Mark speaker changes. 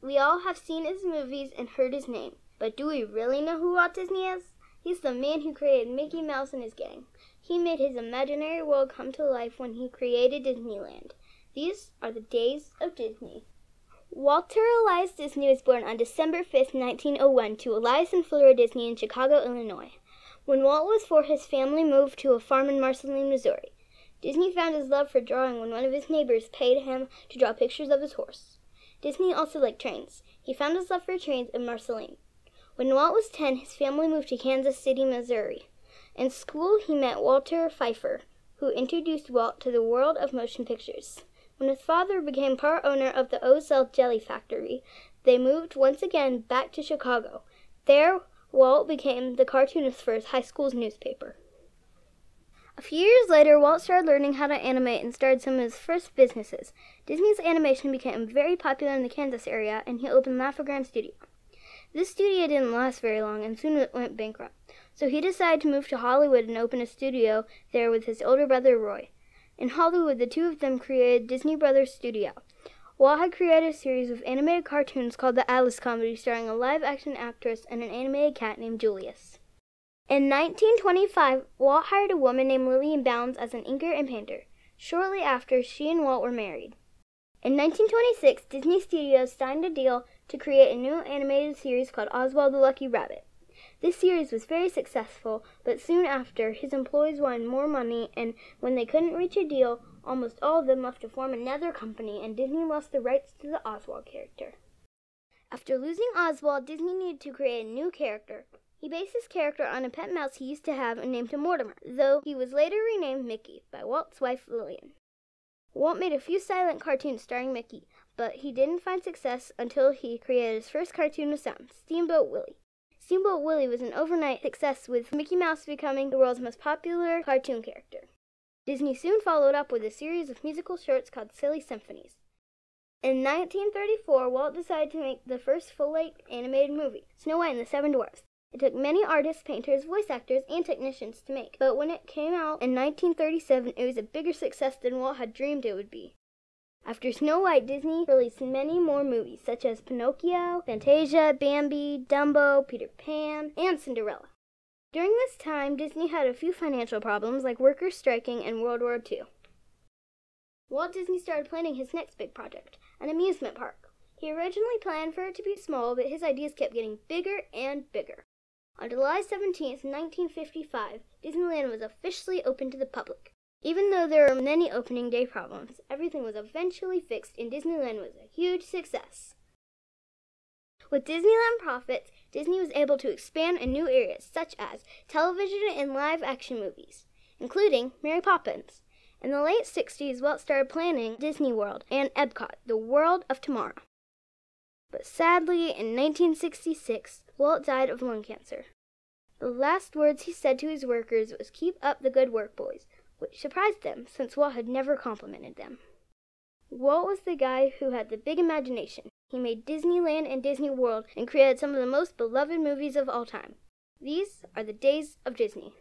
Speaker 1: We all have seen his movies and heard his name, but do we really know who Walt Disney is? He's the man who created Mickey Mouse and his gang. He made his imaginary world come to life when he created Disneyland. These are the days of Disney. Walter Elias Disney was born on December 5, 1901 to Elias and Flora Disney in Chicago, Illinois. When Walt was 4, his family moved to a farm in Marceline, Missouri. Disney found his love for drawing when one of his neighbors paid him to draw pictures of his horse. Disney also liked trains. He found his love for trains in Marceline. When Walt was 10, his family moved to Kansas City, Missouri. In school, he met Walter Pfeiffer, who introduced Walt to the world of motion pictures. When his father became part owner of the Ozell Jelly Factory, they moved once again back to Chicago. There, Walt became the cartoonist for his high school's newspaper. A few years later, Walt started learning how to animate and started some of his first businesses. Disney's animation became very popular in the Kansas area, and he opened Laugh-O-Gram Studio. This studio didn't last very long, and soon it went bankrupt. So he decided to move to Hollywood and open a studio there with his older brother, Roy. In Hollywood, the two of them created Disney Brothers Studio. Walt had created a series of animated cartoons called the Alice Comedy, starring a live-action actress and an animated cat named Julius. In 1925, Walt hired a woman named Lillian Bounds as an inker and painter. Shortly after, she and Walt were married. In 1926, Disney Studios signed a deal to create a new animated series called Oswald the Lucky Rabbit. This series was very successful, but soon after, his employees wanted more money, and when they couldn't reach a deal, almost all of them left to form another company, and Disney lost the rights to the Oswald character. After losing Oswald, Disney needed to create a new character. He based his character on a pet mouse he used to have and named him Mortimer, though he was later renamed Mickey by Walt's wife Lillian. Walt made a few silent cartoons starring Mickey, but he didn't find success until he created his first cartoon with sound, Steamboat Willie. Steamboat Willie was an overnight success, with Mickey Mouse becoming the world's most popular cartoon character. Disney soon followed up with a series of musical shorts called Silly Symphonies. In 1934, Walt decided to make the first full-length animated movie, Snow White and the Seven Dwarfs. It took many artists, painters, voice actors, and technicians to make, but when it came out in 1937, it was a bigger success than Walt had dreamed it would be. After Snow White, Disney released many more movies, such as Pinocchio, Fantasia, Bambi, Dumbo, Peter Pan, and Cinderella. During this time, Disney had a few financial problems, like workers striking and World War II. Walt Disney started planning his next big project, an amusement park. He originally planned for it to be small, but his ideas kept getting bigger and bigger. On July 17, 1955, Disneyland was officially open to the public. Even though there were many opening day problems, everything was eventually fixed and Disneyland was a huge success. With Disneyland profits, Disney was able to expand in new areas such as television and live-action movies, including Mary Poppins. In the late 60s, Walt started planning Disney World and Epcot, the World of Tomorrow. But sadly, in 1966, Walt died of lung cancer. The last words he said to his workers was, "Keep up the good work, boys," which surprised them, since Walt had never complimented them. Walt was the guy who had the big imagination. He made Disneyland and Disney World and created some of the most beloved movies of all time. These are the days of Disney.